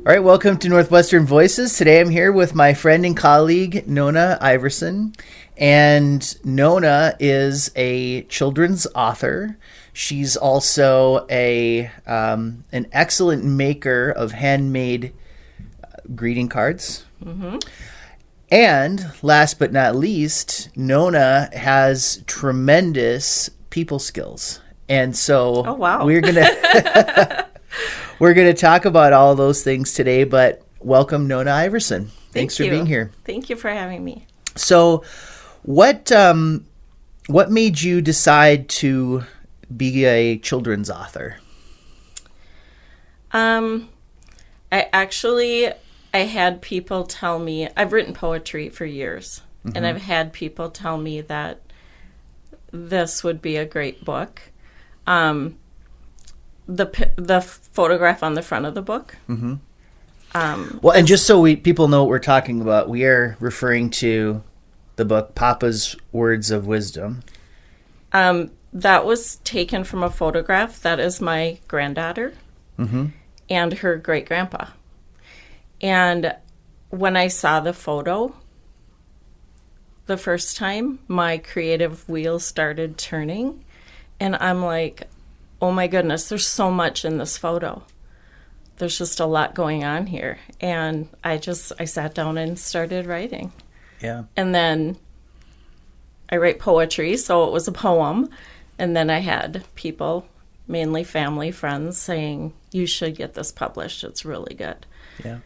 All right, welcome to Northwestern Voices. Today I'm here with my friend and colleague, Nona Iverson. And Nona is a children's author. She's also an excellent maker of handmade greeting cards. Mm-hmm. And last but not least, Nona has tremendous people skills. And so we're going to... We're going to talk about all those things today, but welcome, Nona Iverson. Thanks for being here. Thank you for having me. So what made you decide to be a children's author? I had people tell me, I've written poetry for years, mm-hmm. and I've had people tell me that this would be a great book. The photograph on the front of the book. Mm-hmm. And just so people know what we're talking about, we are referring to the book Papa's Words of Wisdom. That was taken from a photograph. That is my granddaughter mm-hmm. and her great-grandpa. And when I saw the photo the first time, my creative wheels started turning. And I'm like, oh my goodness, there's so much in this photo. There's just a lot going on here. And I sat down and started writing. Yeah. And then I write poetry, so it was a poem. And then I had people, mainly family, friends, saying, you should get this published. It's really good. Yeah.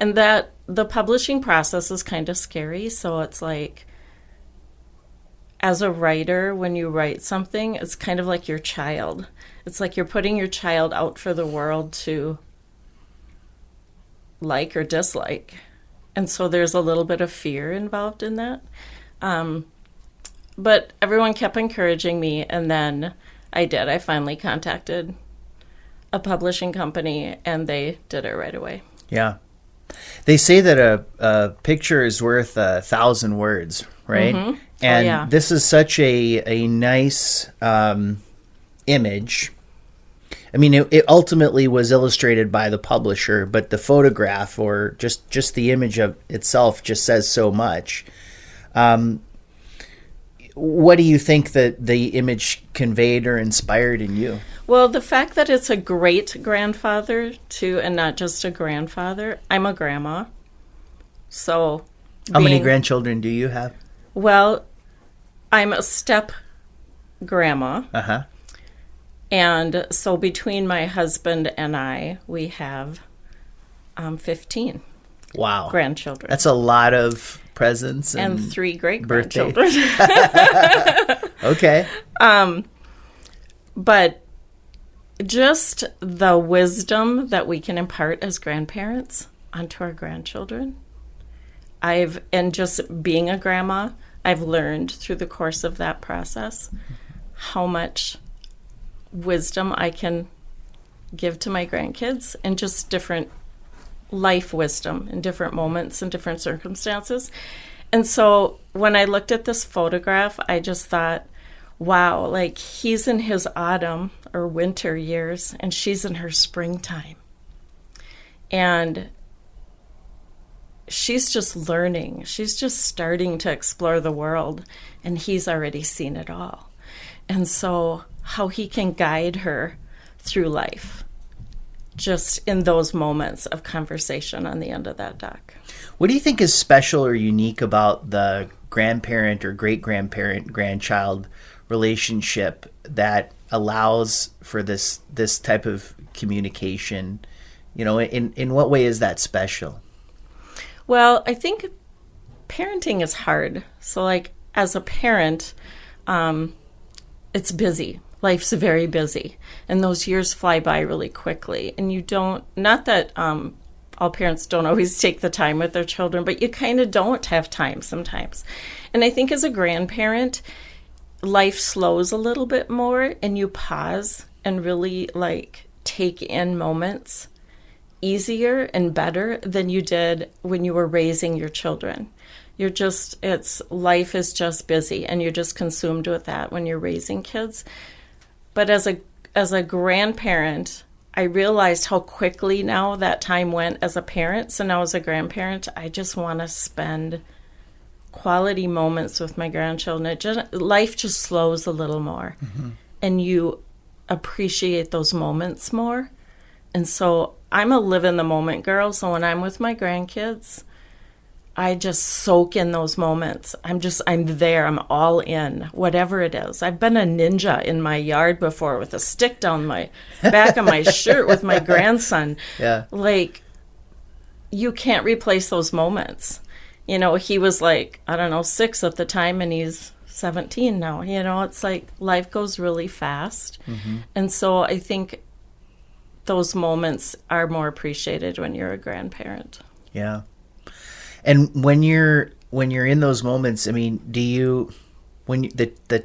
And that the publishing process is kind of scary. So it's like, as a writer, when you write something, it's kind of like your child. It's like you're putting your child out for the world to like or dislike. And so there's a little bit of fear involved in that. But everyone kept encouraging me, and then I did. I finally contacted a publishing company, and they did it right away. Yeah. They say that a picture is worth 1,000 words, right? Mm-hmm. And this is such a nice image. I mean, it ultimately was illustrated by the publisher, but the photograph or just the image of itself just says so much. What do you think that the image conveyed or inspired in you? Well, the fact that it's a great-grandfather, too, and not just a grandfather. I'm a grandma. So, how many grandchildren do you have? Well, I'm a step-grandma. Uh-huh. And so between my husband and I, we have 15 grandchildren. That's a lot of presents. And 3 great-grandchildren. Okay. But just the wisdom that we can impart as grandparents onto our grandchildren. And just being a grandma, I've learned through the course of that process how much wisdom I can give to my grandkids, and just different life wisdom in different moments and different circumstances. And so when I looked at this photograph, I just thought, wow, like he's in his autumn or winter years and she's in her springtime. And she's just learning. She's just starting to explore the world, and he's already seen it all. And so how he can guide her through life just in those moments of conversation on the end of that dock. What do you think is special or unique about the grandparent or great-grandparent grandchild relationship that allows for this type of communication? You know, in what way is that special? Well, I think parenting is hard. So like as a parent, it's busy. Life's very busy, and those years fly by really quickly. And you don't, not that all parents don't always take the time with their children, but you kind of don't have time sometimes. And I think as a grandparent, life slows a little bit more, and you pause and really like take in moments easier and better than you did when you were raising your children. Life is just busy, and you're just consumed with that when you're raising kids. But as a grandparent, I realized how quickly now that time went as a parent. So now as a grandparent, I just want to spend quality moments with my grandchildren. Life just slows a little more, and you appreciate those moments more. And so I'm a live in the moment girl. So when I'm with my grandkids, I just soak in those moments. I'm there. I'm all in, whatever it is. I've been a ninja in my yard before with a stick down my back of my shirt with my grandson. Yeah. Like, you can't replace those moments. You know, he was like, I don't know, 6 at the time, and he's 17 now. You know, it's like life goes really fast. And so I think those moments are more appreciated when you're a grandparent. Yeah. And when you're in those moments, I mean, the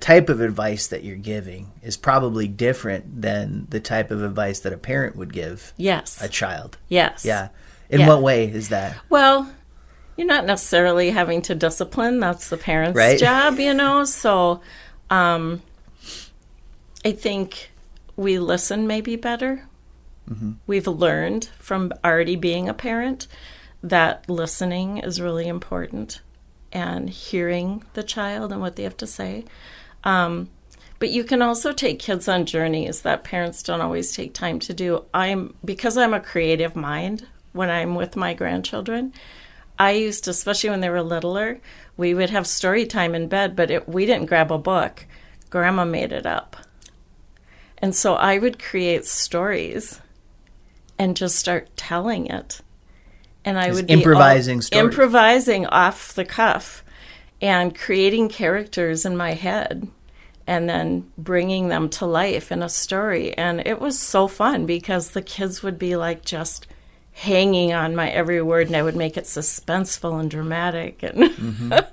type of advice that you're giving is probably different than the type of advice that a parent would give a child. Yes. Yeah. In what way is that? Well, you're not necessarily having to discipline. That's the parent's job, you know. So I think we listen maybe better. We've learned from already being a parent that listening is really important and hearing the child and what they have to say. But you can also take kids on journeys that parents don't always take time to do. Because I'm a creative mind when I'm with my grandchildren, I used to, especially when they were littler, we would have story time in bed, but we didn't grab a book. Grandma made it up. And so I would create stories and just start telling it. And I would be improvising off the cuff and creating characters in my head and then bringing them to life in a story. And it was so fun because the kids would be like just hanging on my every word, and I would make it suspenseful and dramatic. And it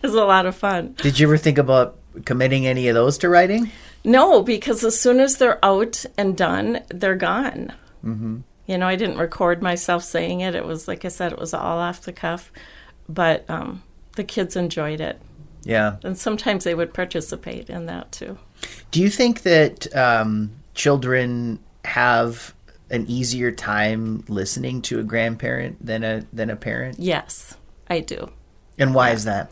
was a lot of fun. Did you ever think about committing any of those to writing? No, because as soon as they're out and done, they're gone. You know, I didn't record myself saying it. It was, like I said, it was all off the cuff. But the kids enjoyed it. Yeah. And sometimes they would participate in that, too. Do you think that children have an easier time listening to a grandparent than a parent? Yes, I do. And why is that?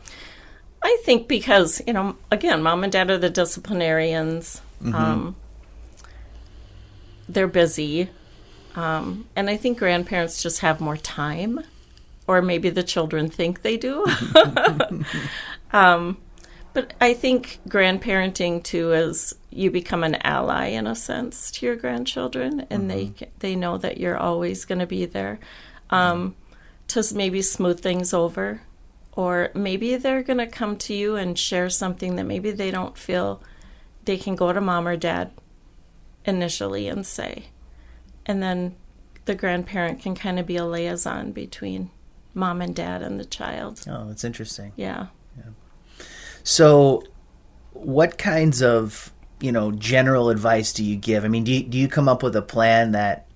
I think because, you know, again, mom and dad are the disciplinarians. They're busy. And I think grandparents just have more time, or maybe the children think they do. But I think grandparenting, too, is you become an ally, in a sense, to your grandchildren, and they know that you're always going to be there to maybe smooth things over, or maybe they're going to come to you and share something that maybe they don't feel they can go to mom or dad initially and say. And then the grandparent can kind of be a liaison between mom and dad and the child. Oh, that's interesting. Yeah. So what kinds of, general advice do you give? I mean, do you come up with a plan that,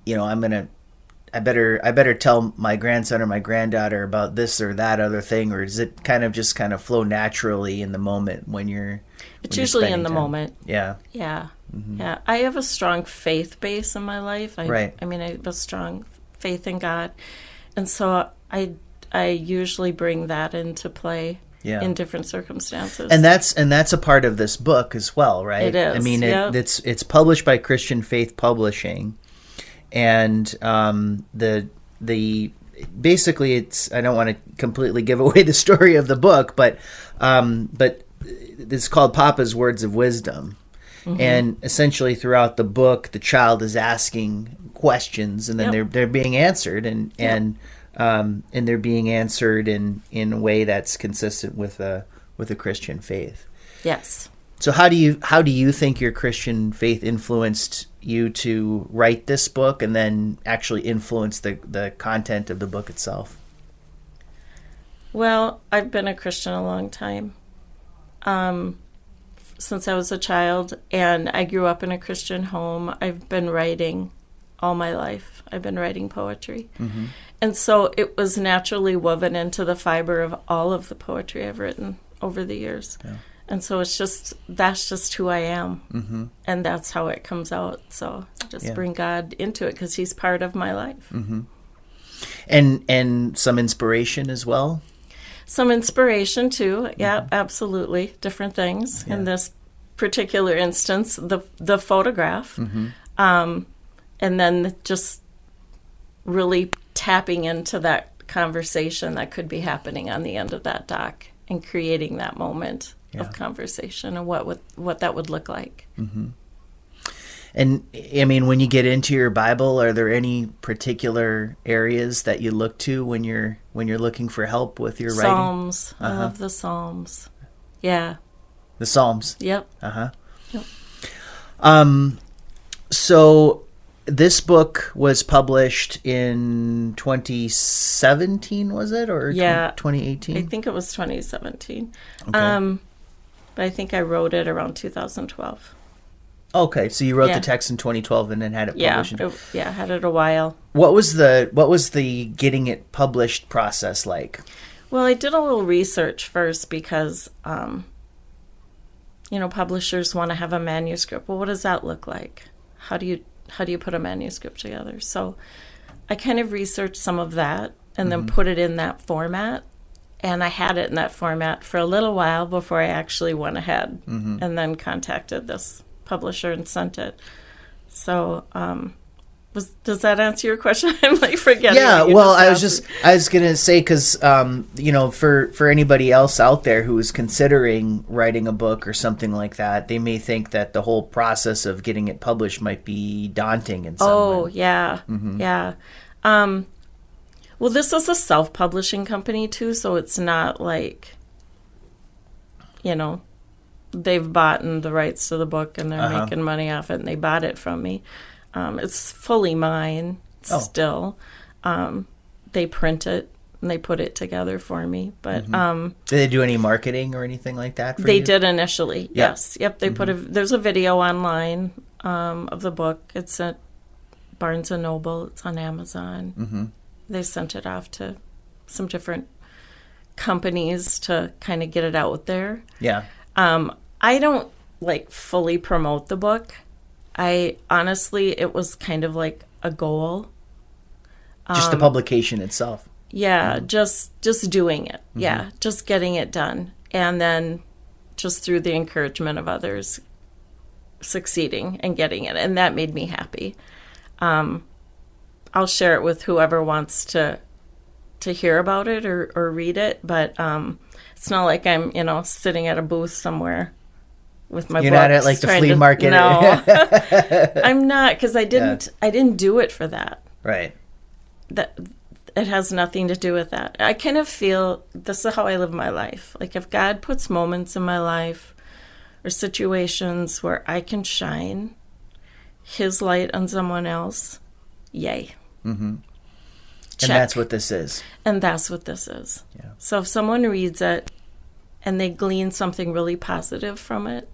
I better tell my grandson or my granddaughter about this or that other thing, or does it kind of flow naturally in the moment when you're It's usually in the moment. Yeah. Yeah. Yeah. I have a strong faith base in my life. Right. I mean, I have a strong faith in God. And so I usually bring that into play. Yeah. In different circumstances. And that's a part of this book as well, right? It is. I mean, it's published by Christian Faith Publishing, and the basically it's, I don't want to completely give away the story of the book, but it's called Papa's Words of Wisdom, and essentially throughout the book, the child is asking questions, and then they're being answered, and they're being answered in a way that's consistent with a Christian faith. Yes. So how do you think your Christian faith influenced you to write this book, and then actually influence the content of the book itself? Well, I've been a Christian a long time, since I was a child, and I grew up in a Christian home. I've been writing all my life. I've been writing poetry. And so it was naturally woven into the fiber of all of the poetry I've written over the years. Yeah. And so that's just who I am. And that's how it comes out. So just bring God into it because he's part of my life. And some inspiration as well? Some inspiration too. Yeah, absolutely. Different things. In this particular instance, the photograph. And then just really tapping into that conversation that could be happening on the end of that doc and creating that moment of conversation and what that would look like. And I mean, when you get into your Bible, are there any particular areas that you look to when you're looking for help with your writing? Psalms. I love the Psalms. Yeah. The Psalms. Yep. Yep. So this book was published in 2017, was it, or 2018? I think it was 2017. Okay. But I think I wrote it around 2012. Okay, so you wrote the text in 2012 and then had it published. I had it a while. What was the getting it published process like? Well, I did a little research first because, publishers want to have a manuscript. Well, what does that look like? How do you put a manuscript together? So I kind of researched some of that and then put it in that format. And I had it in that format for a little while before I actually went ahead and then contacted this publisher and sent it. So, does that answer your question? I'm like forgetting. Yeah, well, I was gonna say because for anybody else out there who is considering writing a book or something like that, they may think that the whole process of getting it published might be daunting in some way. Oh yeah, yeah. Well, this is a self-publishing company too, so it's not like, they've bought the rights to the book and they're making money off it and they bought it from me. It's fully mine still. They print it and they put it together for me. But did they do any marketing or anything like that for they you? did initially, yes. Yep, they there's a video online of the book. It's at Barnes & Noble. It's on Amazon. They sent it off to some different companies to kind of get it out there. Yeah. I don't fully promote the book. It was kind of like a goal. Just the publication itself. Yeah, just doing it. Yeah, just getting it done. And then just through the encouragement of others succeeding and getting it. And that made me happy. I'll share it with whoever wants to hear about it or read it, but it's not like I'm, sitting at a booth somewhere with my books. You're not at the flea market. No, I'm not, because I didn't do it for that. Right. That it has nothing to do with that. I kind of feel this is how I live my life. Like if God puts moments in my life or situations where I can shine His light on someone else, yay. And that's what this is. And that's what this is. Yeah. So if someone reads it and they glean something really positive from it,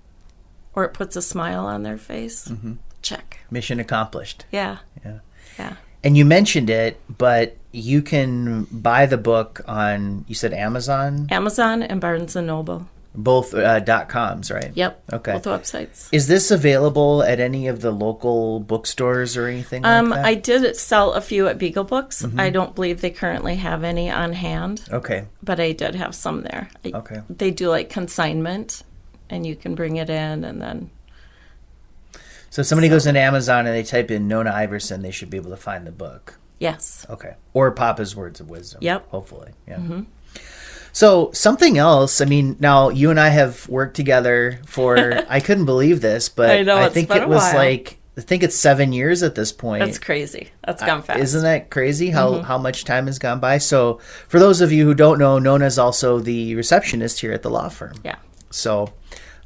or it puts a smile on their face, check. Mission accomplished. Yeah. Yeah. Yeah. And you mentioned it, but you can buy the book on, you said Amazon? Amazon and Barnes & Noble. Both .coms, right? Yep. Okay. Both websites. Is this available at any of the local bookstores or anything like that? I did sell a few at Beagle Books. I don't believe they currently have any on hand. Okay. But I did have some there. Okay. They do consignment, and you can bring it in and then... So if somebody goes into Amazon and they type in Nona Iverson, they should be able to find the book. Yes. Okay. Or Papa's Words of Wisdom. Yep. Hopefully. Yeah. So something else, now you and I have worked together for, I couldn't believe this, but I know, I think it was I think it's 7 years at this point. That's crazy. That's gone fast. Isn't that crazy how much time has gone by? So for those of you who don't know, Nona is also the receptionist here at the law firm. Yeah. So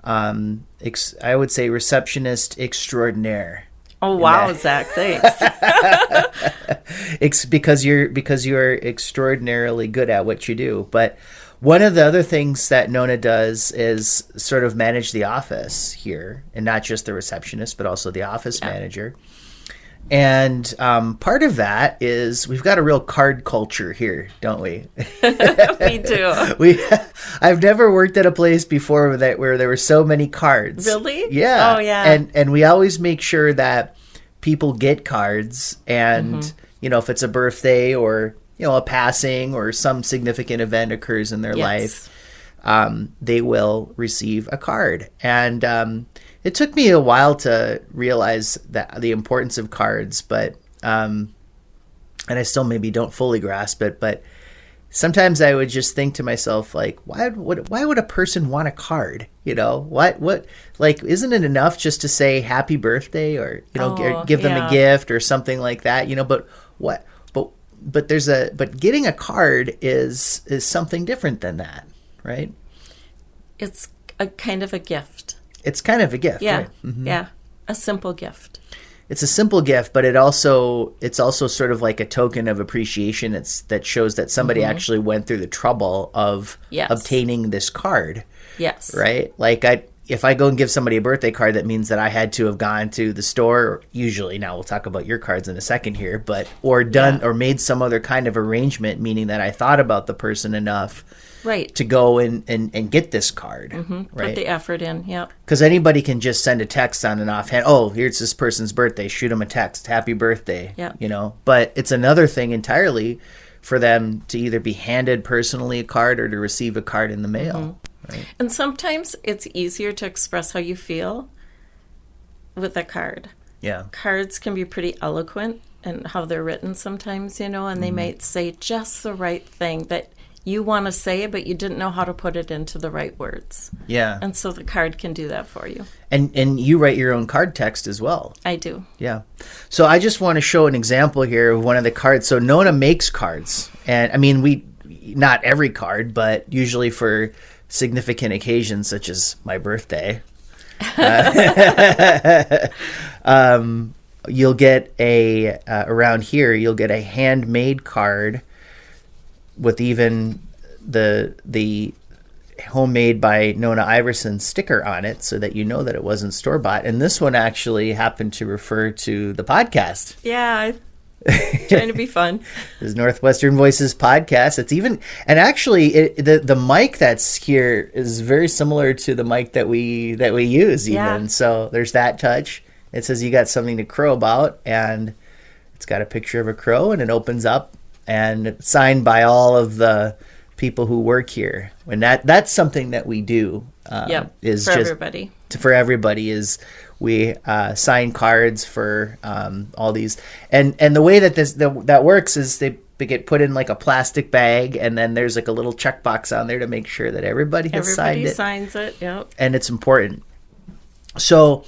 I would say receptionist extraordinaire. Oh wow, Zach! Thanks. It's because you're extraordinarily good at what you do. But one of the other things that Nona does is sort of manage the office here, and not just the receptionist, but also the office manager. And part of that is we've got a real card culture here, don't we? We do. I've never worked at a place before where there were so many cards. Really? Yeah. Oh, yeah. And we always make sure that people get cards, and if it's a birthday or a passing or some significant event occurs in their life, they will receive a card. And it took me a while to realize that the importance of cards, but and I still maybe don't fully grasp it, but sometimes I would just think to myself, like, why would a person want a card? What like, isn't it enough just to say happy birthday or give them a gift or something like that? But getting a card is something different than that, right? It's a kind of a gift. It's kind of a gift, yeah, right? Mm-hmm. Yeah, a simple gift. It's a simple gift, but it's also sort of like a token of appreciation. That shows that somebody actually went through the trouble of obtaining this card. Yes. Right? Like if I go and give somebody a birthday card, that means that I had to have gone to the store, usually. Now we'll talk about your cards in a second here, or made some other kind of arrangement, meaning that I thought about the person enough to go and get this card. Right? Put the effort in, yeah. Because anybody can just send a text on an offhand, oh, here's this person's birthday, shoot them a text, happy birthday, But it's another thing entirely for them to either be handed personally a card or to receive a card in the mail. Right? And sometimes it's easier to express how you feel with a card. Yeah. Cards can be pretty eloquent in how they're written sometimes, and they might say just the right thing that you want to say, but you didn't know how to put it into the right words. Yeah. And so the card can do that for you. And you write your own card text as well. I do. Yeah. So I just want to show an example here of one of the cards. So Nona makes cards. And I mean, not every card, but usually for significant occasions such as my birthday. You'll get around here, you'll get a handmade card with even the homemade by Nona Iverson sticker on it, so that you know that it wasn't store-bought. And this one actually happened to refer to the podcast. Yeah, trying to be fun. This is Northwestern Voices podcast. It's even, and actually the mic that's here is very similar to the mic that we use even. Yeah. So there's that touch. It says you got something to crow about, and it's got a picture of a crow, and it opens up, and it's signed by all of the people who work here. And that's something that we do. Is for just everybody. For everybody is we sign cards for all these, and the way that that works is they get put in like a plastic bag, and then there's like a little checkbox on there to make sure that everybody signed it. Everybody signs it. Yep. And it's important. So,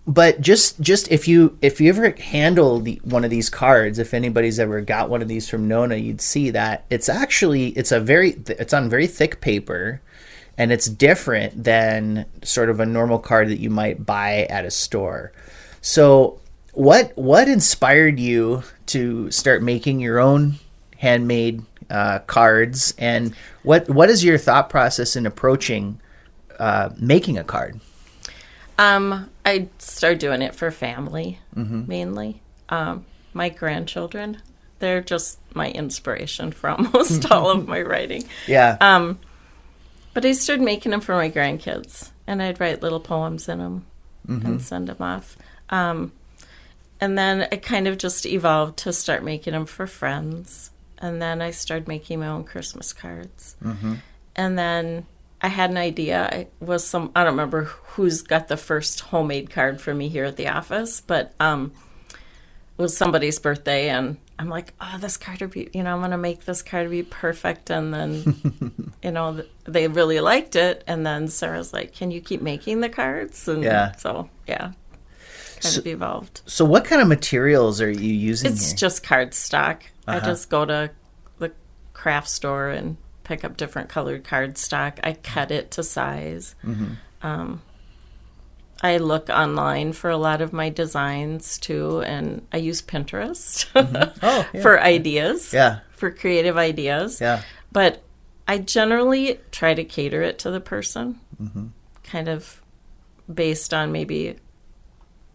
but just if you ever handle one of these cards, if anybody's ever got one of these from Nona, you'd see that it's on very thick paper, and it's different than sort of a normal card that you might buy at a store. So what inspired you to start making your own handmade cards, and what is your thought process in approaching making a card? I started doing it for family, mainly. My grandchildren, they're just my inspiration for almost all of my writing. Yeah. But I started making them for my grandkids, and I'd write little poems in them and send them off. And then it kind of just evolved to start making them for friends. And then I started making my own Christmas cards. And then I had an idea. I don't remember who's got the first homemade card for me here at the office, but it was somebody's birthday, and I'm like, oh, this card would be, I'm going to make this card be perfect. And then, they really liked it. And then Sarah's like, can you keep making the cards? And so, kind of evolved. So what kind of materials are you using It's here? just cardstock. I just go to the craft store and pick up different colored cardstock. I cut it to size. I look online for a lot of my designs too, and I use Pinterest for ideas, for creative ideas. Yeah. But I generally try to cater it to the person, kind of based on maybe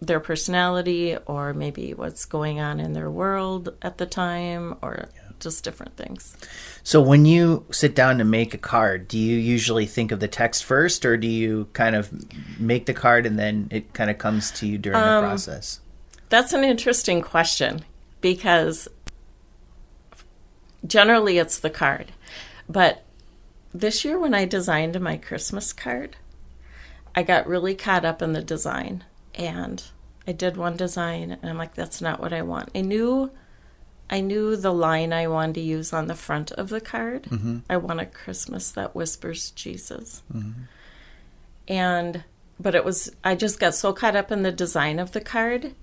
their personality or maybe what's going on in their world at the time or just different things. So when you sit down to make a card, do you usually think of the text first, or do you kind of make the card and then it kind of comes to you during the process? That's an interesting question because generally it's the card. But this year when I designed my Christmas card, I got really caught up in the design. And I did one design and I'm like, that's not what I want. I knew the line I wanted to use on the front of the card. Mm-hmm. I want a Christmas that whispers Jesus. Mm-hmm. But I just got so caught up in the design of the card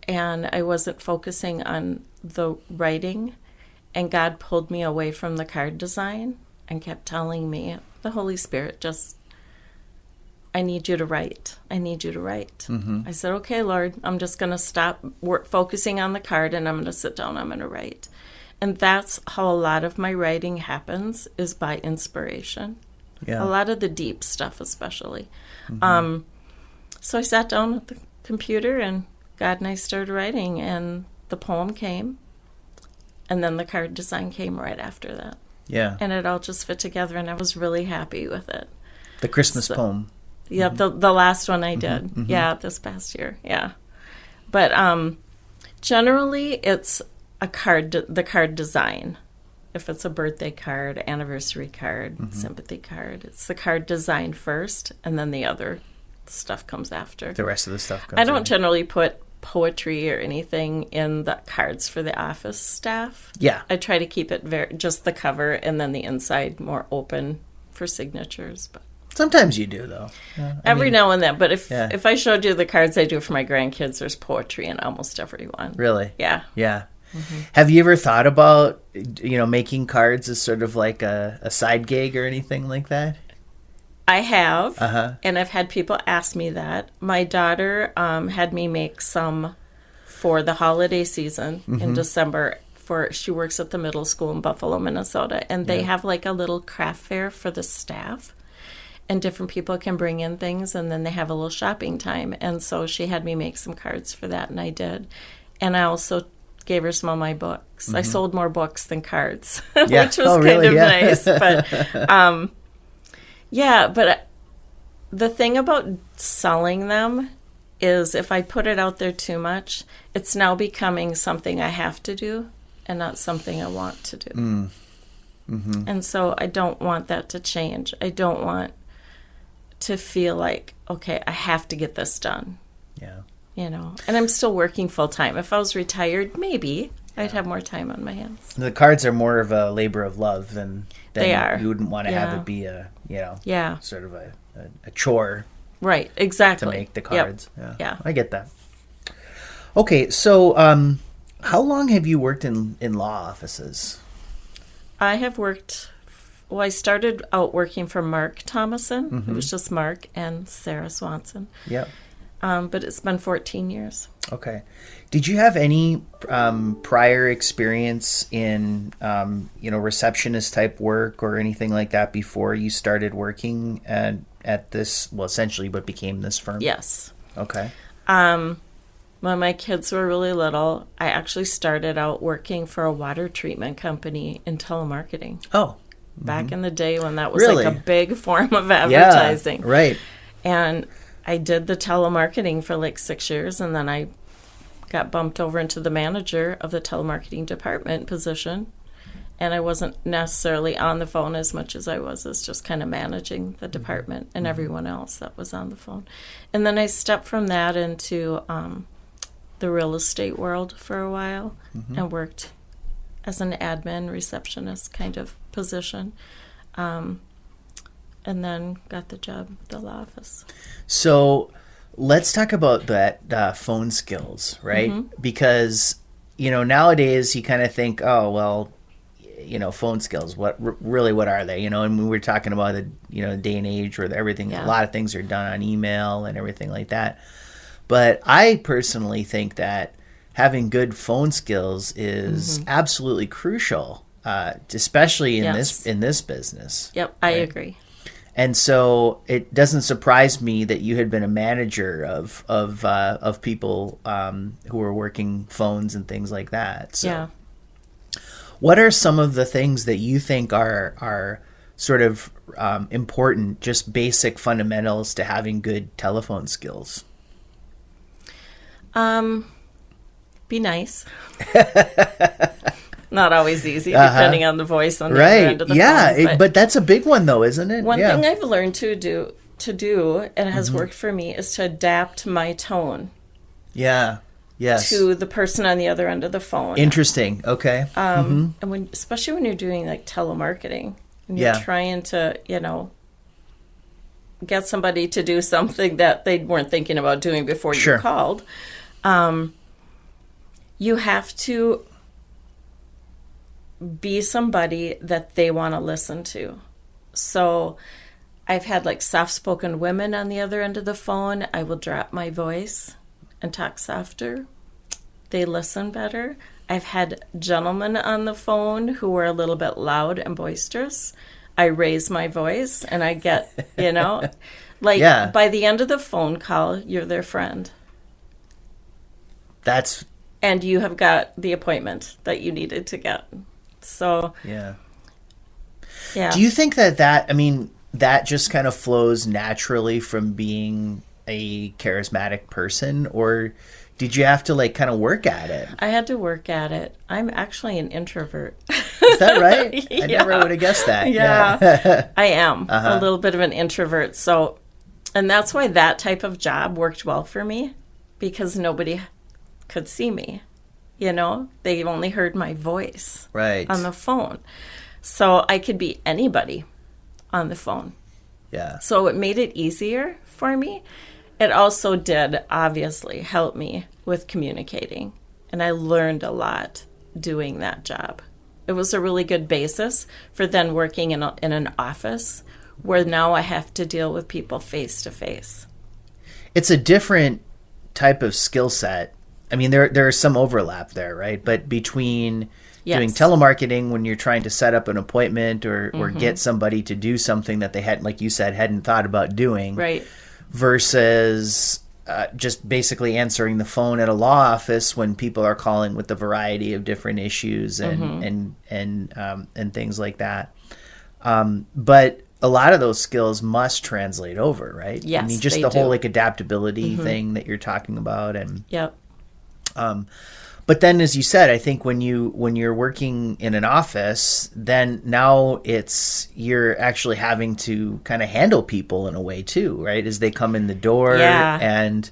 and I wasn't focusing on the writing, and God pulled me away from the card design and kept telling me, the Holy Spirit just, I need you to write. I need you to write. Mm-hmm. I said, okay, Lord, I'm just going to stop focusing on the card and I'm going to sit down. I'm going to write. And that's how a lot of my writing happens, is by inspiration. Yeah. A lot of the deep stuff especially. Mm-hmm. So I sat down at the computer and God and I started writing, and the poem came. And then the card design came right after that. Yeah. And it all just fit together and I was really happy with it. The Christmas poem. Yeah, mm-hmm. the last one I did. Mm-hmm. Yeah, this past year. Yeah. But generally it's the card design. If it's a birthday card, anniversary card, mm-hmm. sympathy card, it's the card design first and then the other stuff comes after. The rest of the stuff comes I don't generally put poetry or anything in the cards for the office staff. Yeah. I try to keep it just the cover and then the inside more open for signatures, but sometimes you do, though. Every now and then. But if I showed you the cards I do for my grandkids, there's poetry in almost every one. Really? Yeah. Yeah. Mm-hmm. Have you ever thought about, making cards as sort of like a side gig or anything like that? I have, and I've had people ask me that. My daughter had me make some for the holiday season mm-hmm. in December. She works at the middle school in Buffalo, Minnesota, and they have like a little craft fair for the staff. And different people can bring in things, and then they have a little shopping time. And so she had me make some cards for that, and I did. And I also gave her some of my books. Mm-hmm. I sold more books than cards, which was kind of nice. But but the thing about selling them is if I put it out there too much, it's now becoming something I have to do and not something I want to do. Mm. Mm-hmm. And so I don't want that to change. I don't want to feel like, okay, I have to get this done. Yeah. And I'm still working full time. If I was retired, maybe I'd have more time on my hands. The cards are more of a labor of love than they are. You wouldn't want to have it be sort of a chore. Right, exactly. To make the cards. Yep. Yeah. I get that. Okay, so how long have you worked in law offices? I have worked, I started out working for Mark Thomason. Mm-hmm. It was just Mark and Sarah Swanson. Yep. But it's been 14 years. Okay. Did you have any prior experience in, receptionist type work or anything like that before you started working at this, essentially what became this firm? Yes. Okay. When my kids were really little, I actually started out working for a water treatment company in telemarketing. Oh. Mm-hmm. Back in the day when that was like a big form of advertising. Yeah, right. And I did the telemarketing for like 6 years, and then I got bumped over into the manager of the telemarketing department position. And I wasn't necessarily on the phone as much as I was as just kind of managing the department and everyone else that was on the phone. And then I stepped from that into the real estate world for a while and worked as an admin receptionist kind of position. And then got the job at the law office. So let's talk about that phone skills, right? Mm-hmm. Because, nowadays you kind of think, oh, well, phone skills, what are they? And we were talking about the, day and age where everything, a lot of things are done on email and everything like that. But I personally think that having good phone skills is absolutely crucial, especially in this business. Yep, right? I agree. And so it doesn't surprise me that you had been a manager of people who were working phones and things like that. So Yeah. what are some of the things that you think are sort of important, just basic fundamentals to having good telephone skills? Be nice. Not always easy, depending on the voice on the other end of the phone. But that's a big one, though, isn't it? One thing I've learned to do, and has worked for me, is to adapt my tone. Yeah. Yes. To the person on the other end of the phone. Interesting. Okay. And especially when you're doing like telemarketing, and you're trying to, get somebody to do something that they weren't thinking about doing before you called. You have to be somebody that they want to listen to. So I've had like soft-spoken women on the other end of the phone. I will drop my voice and talk softer. They listen better. I've had gentlemen on the phone who were a little bit loud and boisterous. I raise my voice and I get, by the end of the phone call, you're their friend. And you have got the appointment that you needed to get. So, yeah. Do you think that just kind of flows naturally from being a charismatic person, or did you have to kind of work at it? I had to work at it. I'm actually an introvert. Is that right? I never would have guessed that. Yeah. I am a little bit of an introvert. So, and that's why that type of job worked well for me, because nobody could see me. They only heard my voice on the phone. So I could be anybody on the phone. Yeah. So it made it easier for me. It also did, obviously, help me with communicating. And I learned a lot doing that job. It was a really good basis for then working in an office where now I have to deal with people face to face. It's a different type of skill set. I mean, there is some overlap there, right? But between doing telemarketing when you're trying to set up an appointment or get somebody to do something that they hadn't, like you said, hadn't thought about doing, right, versus just basically answering the phone at a law office when people are calling with a variety of different issues and things like that. But a lot of those skills must translate over, right? Yes, I mean, just the whole adaptability thing that you're talking about, and but then, as you said, I think when you're working in an office, then now you're actually having to kind of handle people in a way too, right? As they come in the door, and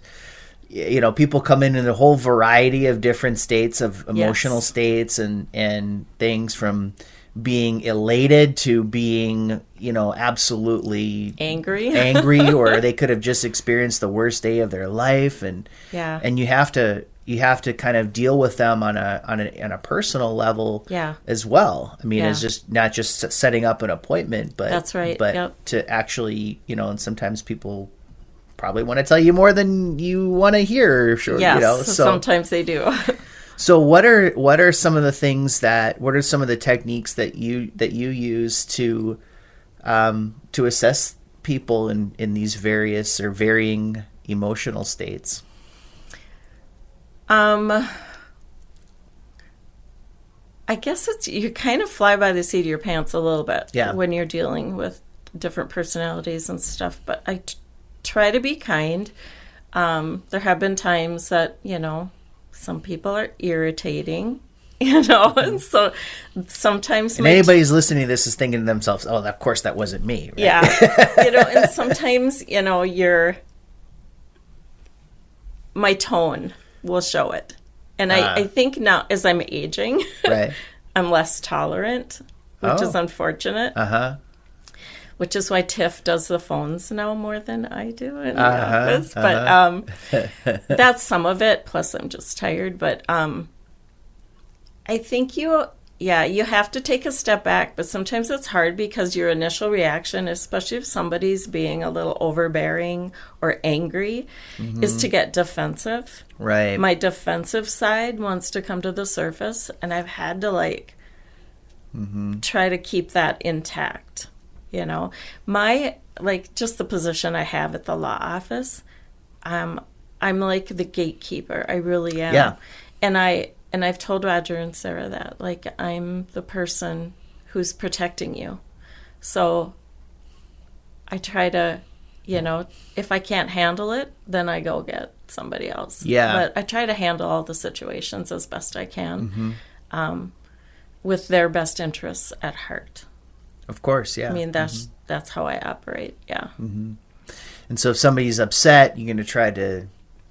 people come in a whole variety of different states of emotional states and things, from being elated to being, absolutely angry, or they could have just experienced the worst day of their life, and you have to kind of deal with them on a personal level as well. I mean, it's just not just setting up an appointment, but that's right. But to actually, and sometimes people probably want to tell you more than you want to hear. Sure, yes, so sometimes they do. So what are some of the things what are some of the techniques that you use to assess people in these various or varying emotional states? I guess you kind of fly by the seat of your pants a little bit when you're dealing with different personalities and stuff. But I try to be kind. There have been times that, some people are irritating, and so sometimes... And anybody's listening to this is thinking to themselves, oh, of course that wasn't me. Right? Yeah. And sometimes, my tone will show it. And I think now, as I'm aging, I'm less tolerant, which is unfortunate. Which is why Tiff does the phones now more than I do in the office. But that's some of it. Plus, I'm just tired. But I think you have to take a step back. But sometimes it's hard because your initial reaction, especially if somebody's being a little overbearing or angry, is to get defensive. Right. My defensive side wants to come to the surface, and I've had try to keep that intact. My like just the position I have at the law office, I'm like the gatekeeper. I really am. Yeah. And I've told Roger and Sarah that, like, I'm the person who's protecting you. So I try to, if I can't handle it, then I go get somebody else. Yeah. But I try to handle all the situations as best I can, with their best interests at heart. Of course, yeah. I mean, that's how I operate, yeah. And so if somebody's upset, you're going to try to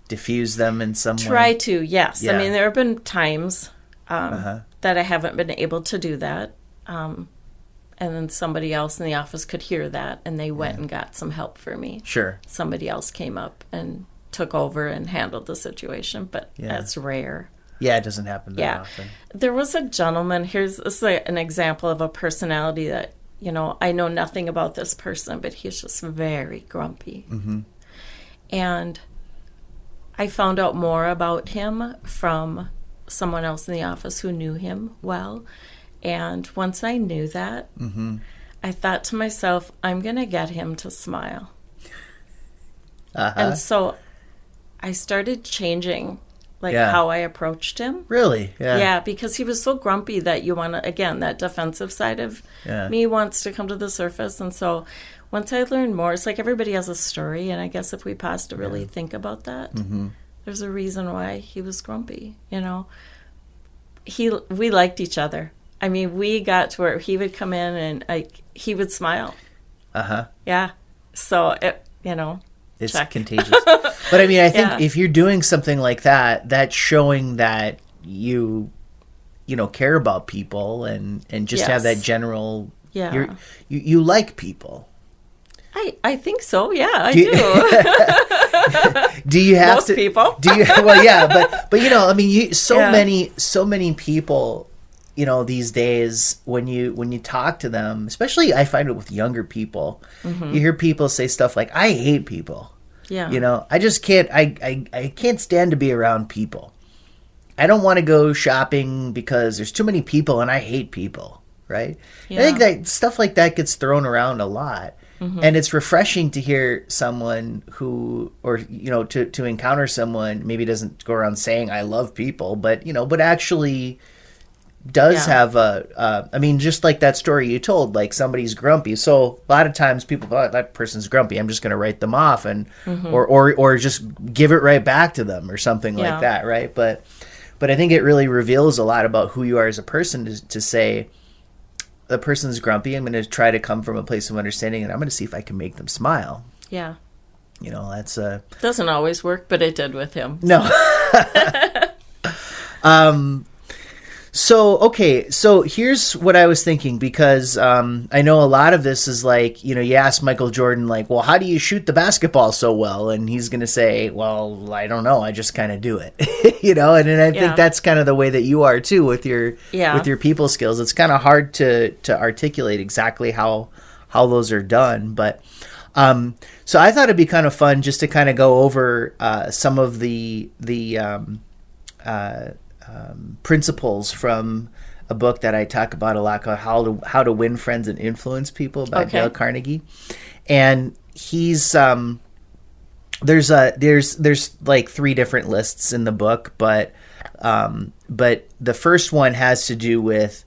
diffuse them in some way? Try to, yes. Yeah. I mean, there have been times that I haven't been able to do that. And then somebody else in the office could hear that, and they went and got some help for me. Sure. Somebody else came up and took over and handled the situation, but that's rare. Yeah, it doesn't happen that often. There was a gentleman, this is an example of a personality that, I know nothing about this person, but he's just very grumpy. And I found out more about him from someone else in the office who knew him well. And once I knew that, I thought to myself, I'm going to get him to smile. And so I started changing how I approached him. Really? Yeah. Yeah, because he was so grumpy that you want to, again, that defensive side of me wants to come to the surface. And so once I learned more, it's like everybody has a story. And I guess if we pause to really think about that, there's a reason why he was grumpy, We liked each other. I mean, we got to where he would come in and he would smile. Yeah. So, it's check. Contagious. But I mean, I think if you're doing something like that, that's showing that you care about people and just have that general, you like people. I think so. Yeah, I do. Do you have most people? Do you? Well, yeah, but I mean, so many people, these days when you talk to them, especially I find it with younger people, you hear people say stuff like, "I hate people." Yeah. I just can't. I can't stand to be around people. I don't want to go shopping because there's too many people, and I hate people. Right? Yeah. I think that stuff like that gets thrown around a lot. And it's refreshing to hear someone who, or, to encounter someone, maybe doesn't go around saying, I love people, but actually does have I mean, just like that story you told, like somebody's grumpy. So a lot of times people, that person's grumpy, I'm just going to write them off or just give it right back to them or something like that. Right. But I think it really reveals a lot about who you are as a person to say, the person's grumpy. I'm going to try to come from a place of understanding, and I'm going to see if I can make them smile. Yeah. That's doesn't always work, but it did with him. No. So here's what I was thinking, because I know a lot of this is like, you ask Michael Jordan, like, well, how do you shoot the basketball so well? And he's going to say, well, I don't know. I just kind of do it, and I think that's kind of the way that you are too with your people skills. It's kind of hard to articulate exactly how those are done. But so I thought it'd be kind of fun just to kind of go over some of the principles from a book that I talk about a lot called How to Win Friends and Influence People by Dale Carnegie. And he's there's like 3 different lists in the book, but the first one has to do with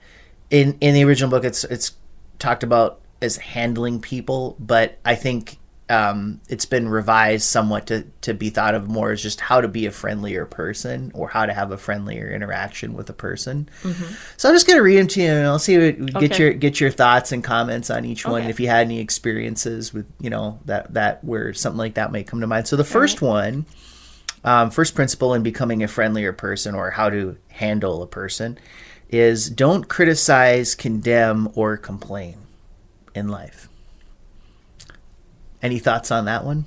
in the original book it's talked about as handling people, but I think it's been revised somewhat to be thought of more as just how to be a friendlier person or how to have a friendlier interaction with a person. So I'm just going to read them to you, and I'll see get your thoughts and comments on each one. If you had any experiences with that where something like that might come to mind. So the first one, first principle in becoming a friendlier person or how to handle a person is don't criticize, condemn, or complain in life. Any thoughts on that one?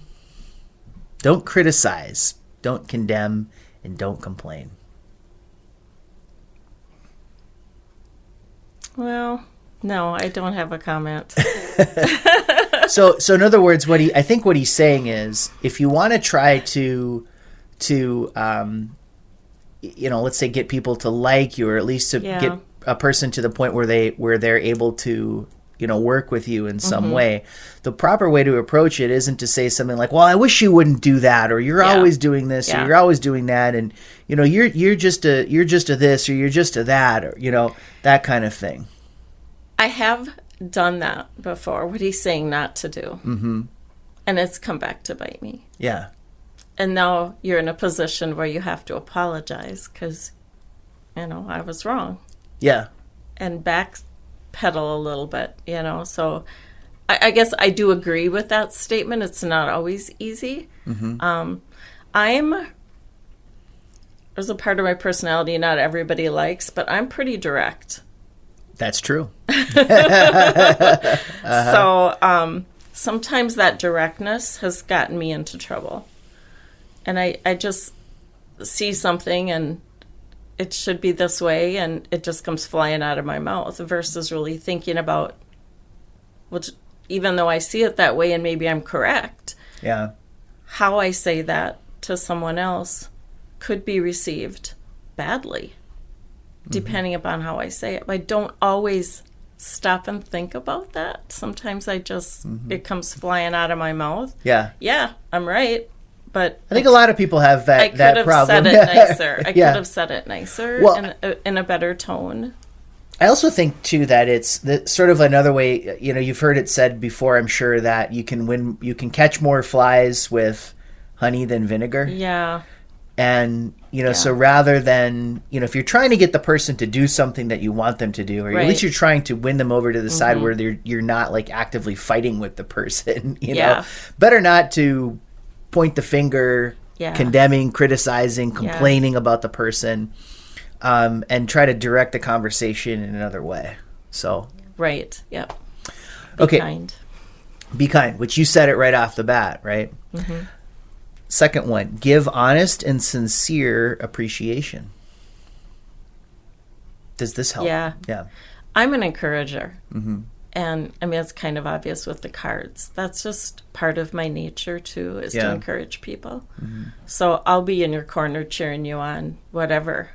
Don't criticize, don't condemn, and don't complain. Well, no, I don't have a comment. So in other words, I think what he's saying is, if you want to try to let's say get people to like you, or at least to get a person to the point where they're able to work with you in some way. The proper way to approach it isn't to say something like, well, I wish you wouldn't do that, or you're always doing this, or you're always doing that, and you're just a this, or you're just a that, or that kind of thing. I have done that before, what he's saying not to do. And it's come back to bite me. Yeah. And now you're in a position where you have to apologize because, I was wrong. Yeah. And backpedal a little bit, So I guess I do agree with that statement. It's not always easy. There's a part of my personality not everybody likes, but I'm pretty direct. That's true. So sometimes that directness has gotten me into trouble. And I just see something and it should be this way, and it just comes flying out of my mouth versus really thinking about, which, even though I see it that way and maybe I'm correct, how I say that to someone else could be received badly, depending upon how I say it. I don't always stop and think about that. Sometimes I just, it comes flying out of my mouth. Yeah. Yeah, I'm right. But I think a lot of people have that problem. I could have said it nicer. I could have said it nicer in a better tone. I also think, too, that it's sort of another way, you've heard it said before, I'm sure, that you can catch more flies with honey than vinegar. Yeah. And, so rather than, if you're trying to get the person to do something that you want them to do, or at least you're trying to win them over to the side where you're not like actively fighting with the person, better not to point the finger, condemning, criticizing, complaining about the person, and try to direct the conversation in another way. So right, yep. Be kind, which you said it right off the bat, right? Second one, give honest and sincere appreciation. Does this help? Yeah. I'm an encourager. And I mean, it's kind of obvious with the cards. That's just part of my nature, too, is to encourage people. So I'll be in your corner cheering you on, whatever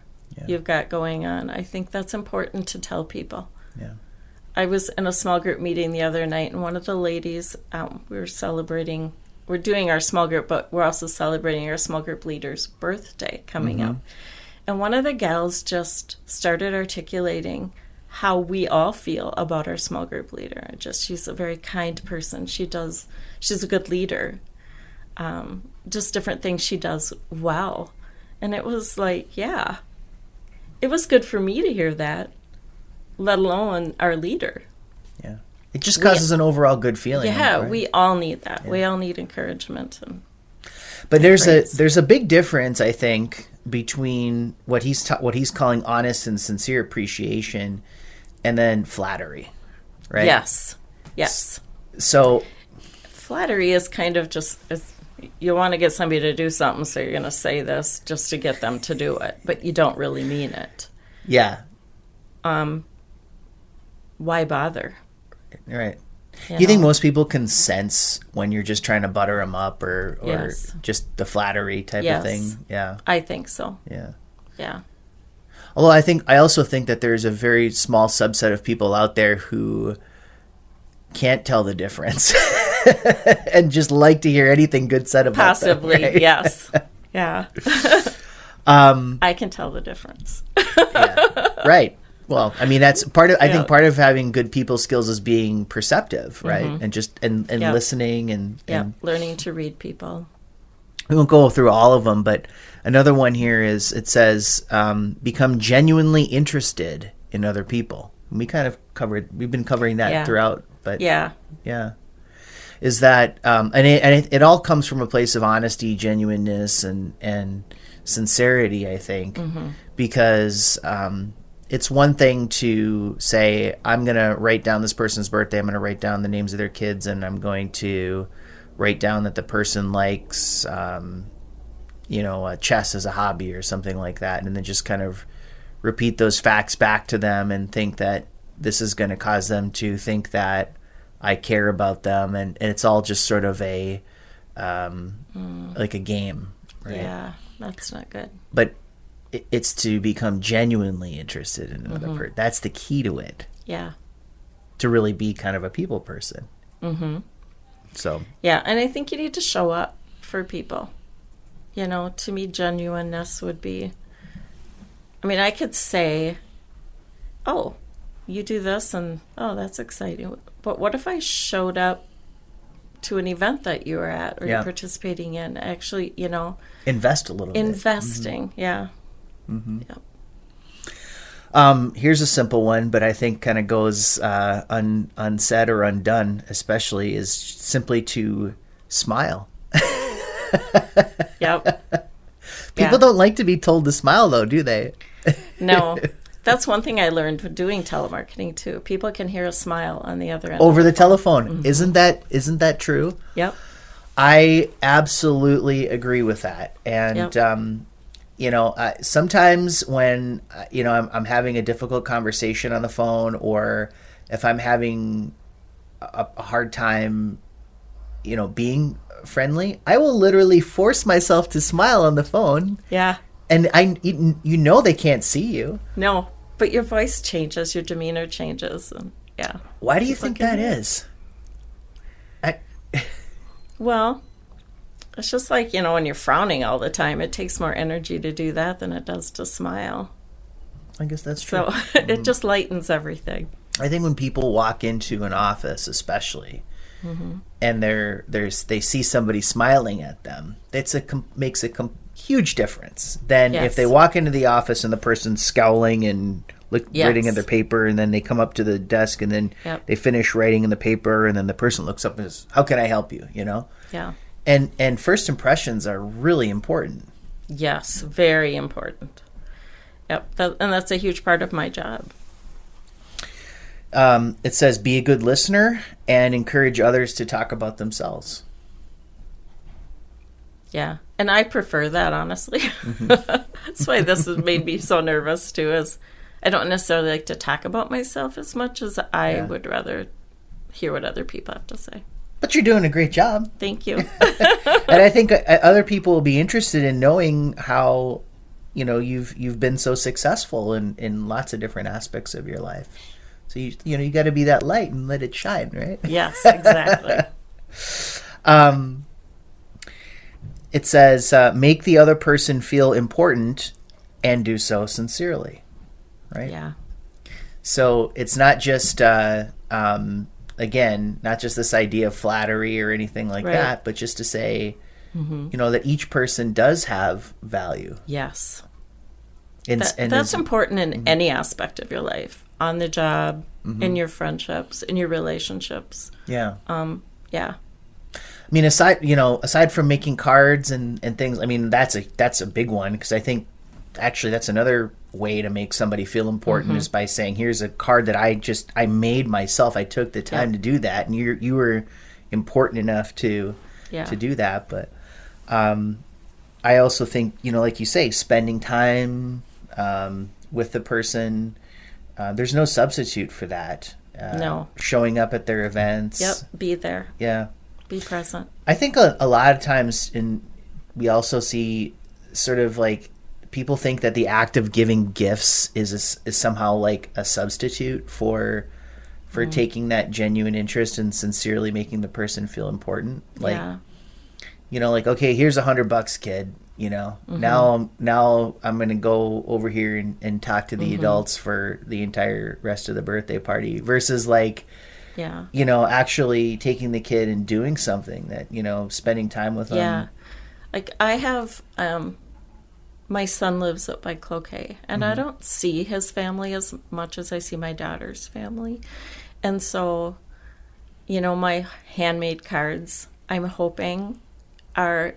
you've got going on. I think that's important to tell people. Yeah. I was in a small group meeting the other night, and one of the ladies, we're doing our small group, but we're also celebrating our small group leader's birthday coming up. And one of the gals just started articulating how we all feel about our small group leader. She's a very kind person. She's a good leader. Just different things she does well. And it was like, it was good for me to hear that, let alone our leader. Yeah. It just causes an overall good feeling. Yeah, right? We all need that. We all need encouragement. But there's a big difference, I think, between what he's calling honest and sincere appreciation and then flattery, right? Yes. So flattery is kind of just, you want to get somebody to do something, so you're going to say this just to get them to do it, but you don't really mean it. Yeah. Why bother? Right. Do you think most people can sense when you're just trying to butter them up or just the flattery type of thing? Yeah. I think so. Yeah. Although I also think that there's a very small subset of people out there who can't tell the difference and just like to hear anything good said about them. Possibly, right? Yes. Yeah. I can tell the difference. Right. Well, I mean, that's part of, I think part of having good people skills is being perceptive, right? And just, and listening and learning to read people. We won't go through all of them, but another one here is, it says, become genuinely interested in other people. And we've been covering that throughout, but yeah. Is that, and it all comes from a place of honesty, genuineness, and sincerity, I think, because, it's one thing to say, I'm going to write down this person's birthday, I'm going to write down the names of their kids, and I'm going to write down that the person likes, chess as a hobby or something like that, and then just kind of repeat those facts back to them and think that this is going to cause them to think that I care about them, and it's all just sort of a, like a game, right? Yeah, that's not good. But it's to become genuinely interested in another person. That's the key to it. Yeah, to really be kind of a people person. Mm-hmm. So yeah, and I think you need to show up for people. You know, to me, genuineness would be, I mean, I could say, oh, you do this, and oh, that's exciting. But what if I showed up to an event that you were at or you're participating in? Actually, you know, invest a little bit. Investing, yeah. Mm-hmm. Yeah. Here's a simple one, but I think kind of goes unsaid or undone, especially, is simply to smile. Yep. People don't like to be told to smile, though, do they? No. That's one thing I learned with doing telemarketing, too. People can hear a smile on the other end. Over the telephone. Mm-hmm. Isn't that true? Yep. I absolutely agree with that. And, you know, sometimes when, you know, I'm having a difficult conversation on the phone, or if I'm having a hard time, you know, being friendly, I will literally force myself to smile on the phone. Yeah. And you know they can't see you. No, but your voice changes, your demeanor changes. And yeah. Why do you think that is? Well, it's just like, you know, when you're frowning all the time, it takes more energy to do that than it does to smile. I guess that's true. So it just lightens everything. I think when people walk into an office, especially, and they see somebody smiling at them, makes a huge difference than if they walk into the office and the person's scowling and writing in their paper, and then they come up to the desk and then they finish writing in the paper, and then the person looks up and says, "How can I help you?" You know? Yeah. And first impressions are really important. Yes, very important. Yep, and that's a huge part of my job. It says, be a good listener and encourage others to talk about themselves. Yeah, and I prefer that, honestly. That's why this has made me so nervous, too, is I don't necessarily like to talk about myself as much as I would rather hear what other people have to say. But you're doing a great job. Thank you. And I think other people will be interested in knowing how, you know, you've been so successful in lots of different aspects of your life. So you got to be that light and let it shine, right? Yes, exactly. It says, make the other person feel important and do so sincerely, right? Yeah. So it's not just, again, not just this idea of flattery or anything like that, but just to say, you know, that each person does have value. Yes. And that's important in any aspect of your life, on the job, in your friendships, in your relationships. Yeah. Yeah. I mean, aside from making cards and things, I mean, that's a big one, because I think actually that's another way to make somebody feel important is by saying, here's a card that I made myself. I took the time to do that, and you were important enough to do that. But I also think, you know, like you say, spending time with the person, there's no substitute for that. No. Showing up at their events. Yep. Be there. Yeah. Be present. I think a lot of times we also see sort of like people think that the act of giving gifts is somehow like a substitute for taking that genuine interest and sincerely making the person feel important. Like, you know, like, okay, here's $100, kid. You know, now I'm going to go over here and talk to the adults for the entire rest of the birthday party, versus like, you know, actually taking the kid and doing something that, you know, spending time with them. Yeah. Like I have, my son lives up by Cloquet, and I don't see his family as much as I see my daughter's family. And so, you know, my handmade cards, I'm hoping, are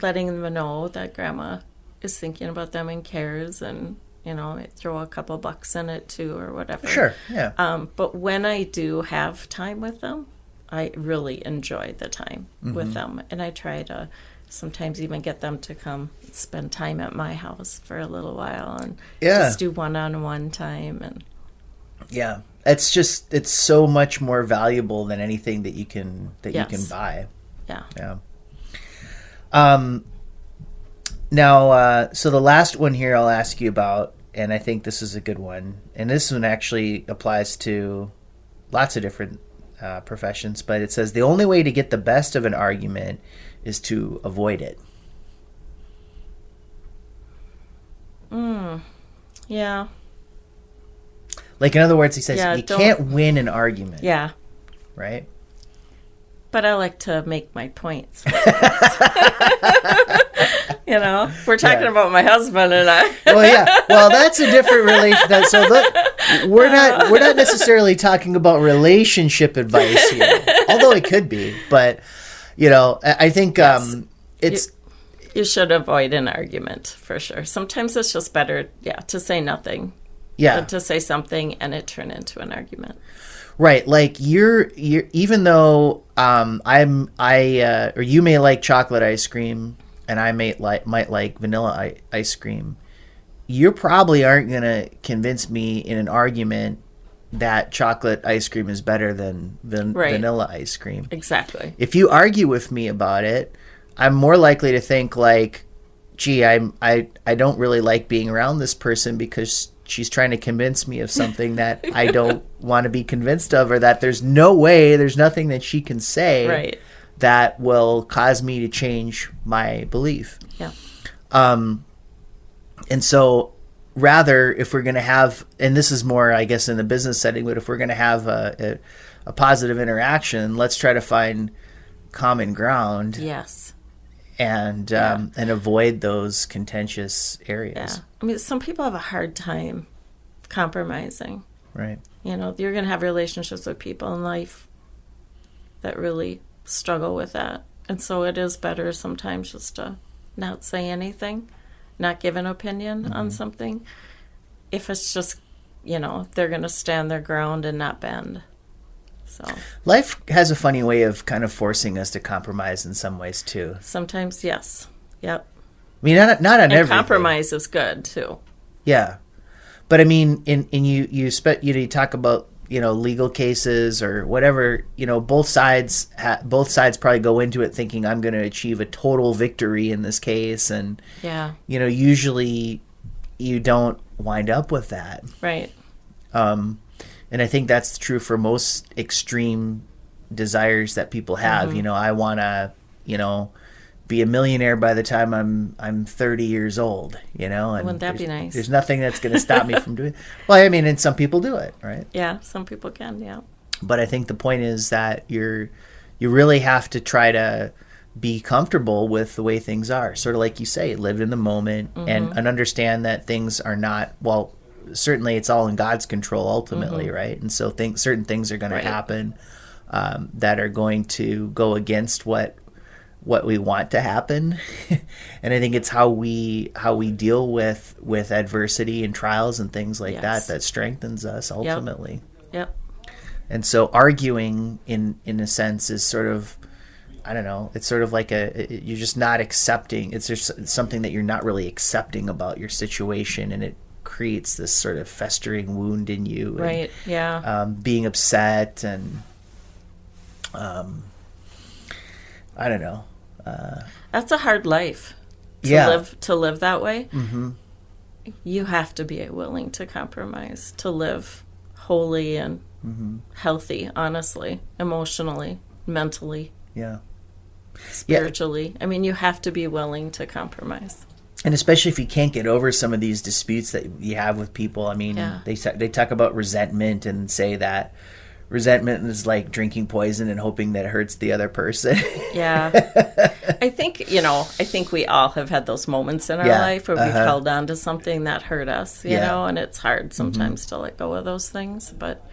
letting them know that Grandma is thinking about them and cares, and, you know, throw a couple bucks in it too or whatever. Sure, yeah. But when I do have time with them, I really enjoy the time with them. And I try to sometimes even get them to come spend time at my house for a little while and just do one-on-one time. And yeah, it's so much more valuable than anything that you can buy. Yeah. Yeah. Now, so the last one here I'll ask you about, and I think this is a good one, and this one actually applies to lots of different professions, but it says the only way to get the best of an argument is to avoid it. Yeah. Like, in other words, he says you can't win an argument. Yeah. Right? But I like to make my points. You know, if we're talking about my husband and I. Well, yeah. Well, that's a different relation. So look, we're not necessarily talking about relationship advice here, although it could be. But you know, I think it's. You should avoid an argument for sure. Sometimes it's just better, to say nothing. Yeah. Than to say something and it turn into an argument. Right, like you're even though or you may like chocolate ice cream and I might like vanilla ice cream, you probably aren't going to convince me in an argument that chocolate ice cream is better than vanilla ice cream. Exactly. If you argue with me about it, I'm more likely to think like, gee, I don't really like being around this person because she's trying to convince me of something that I don't want to be convinced of, or that there's nothing that she can say that will cause me to change my belief. Yeah. And so rather, if we're going to have, and this is more, I guess, in the business setting, but if we're going to have a positive interaction, let's try to find common ground. Yes. And avoid those contentious areas. Yeah. I mean, some people have a hard time compromising. Right. You know, you're going to have relationships with people in life that really struggle with that. And so it is better sometimes just to not say anything, not give an opinion on something. If it's just, you know, they're going to stand their ground and not bend. So life has a funny way of kind of forcing us to compromise in some ways too. Sometimes, yes. Yep. I mean, not on everything. Compromise is good too. Yeah, but I mean, you talk about, you know, legal cases or whatever. You know, both sides probably go into it thinking I'm going to achieve a total victory in this case, and you know, usually you don't wind up with that. Right. And I think that's true for most extreme desires that people have. You know, I want to, you know, be a millionaire by the time I'm 30 years old, you know. And wouldn't that be nice? There's nothing that's going to stop me from doing it. Well, I mean, and some people do it, right? Yeah, some people can, yeah. But I think the point is that you really have to try to be comfortable with the way things are. Sort of like you say, live in the moment and understand that things are not, well, certainly it's all in God's control ultimately, right? And so certain things are going to happen that are going to go against what we want to happen. And I think it's how we deal with adversity and trials and things like that strengthens us ultimately. Yep. And so arguing in a sense is sort of, I don't know, it's sort of like you're just not accepting. It's just something that you're not really accepting about your situation, and it creates this sort of festering wound in you. Right, and, being upset and, I don't know. That's a hard life to live that way. You have to be willing to compromise, to live holy and healthy, honestly, emotionally, mentally, spiritually. I mean, you have to be willing to compromise. And especially if you can't get over some of these disputes that you have with people. I mean, they talk about resentment and say that resentment is like drinking poison and hoping that it hurts the other person. I think we all have had those moments in our life where we've held on to something that hurt us, you know, and it's hard sometimes to let go of those things. But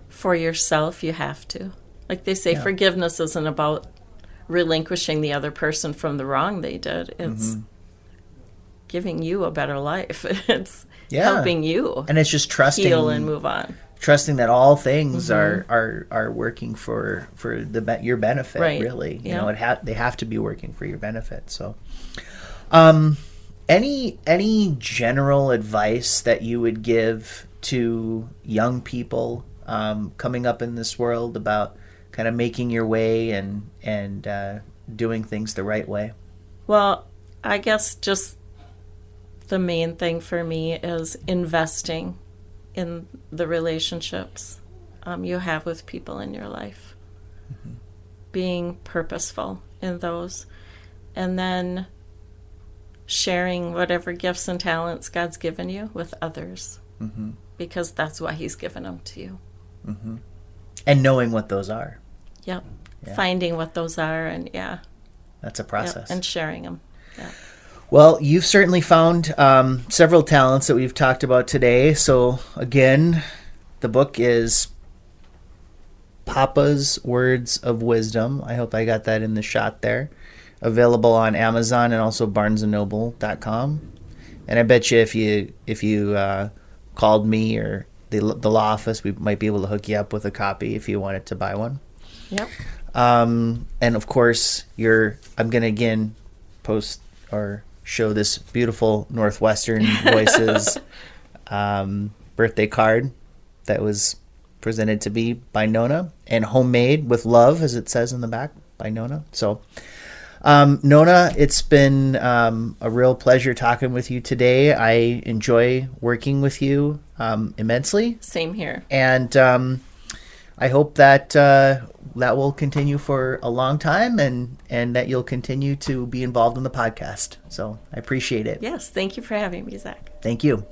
for yourself, you have to. Like they say, forgiveness isn't about relinquishing the other person from the wrong they did. It's giving you a better life. It's helping you, and it's just trusting, heal, and move on. Trusting that all things are working for your benefit, really. You know, they have to be working for your benefit. So, any general advice that you would give to young people coming up in this world about kind of making your way and doing things the right way? Well, I guess just the main thing for me is investing in the relationships. you have with people in your life. Being purposeful in those. And then sharing whatever gifts and talents God's given you with others. Because that's why he's given them to you. And knowing what those are. Yep. Yeah. Finding what those are, and that's a process. Yep. And sharing them. Yeah. Well, you've certainly found several talents that we've talked about today. So again, the book is Papa's Words of Wisdom. I hope I got that in the shot there. Available on Amazon and also barnesandnoble.com. And I bet you if you called me or the law office, we might be able to hook you up with a copy if you wanted to buy one. Yep. And of course, I'm going to again post or show this beautiful Northwestern Voices birthday card that was presented to me by Nona, and homemade with love, as it says in the back, by Nona. So, Nona, it's been a real pleasure talking with you today. I enjoy working with you immensely. Same here. And I hope that that will continue for a long time, and that you'll continue to be involved in the podcast. So I appreciate it. Yes, thank you for having me, Zach. Thank you.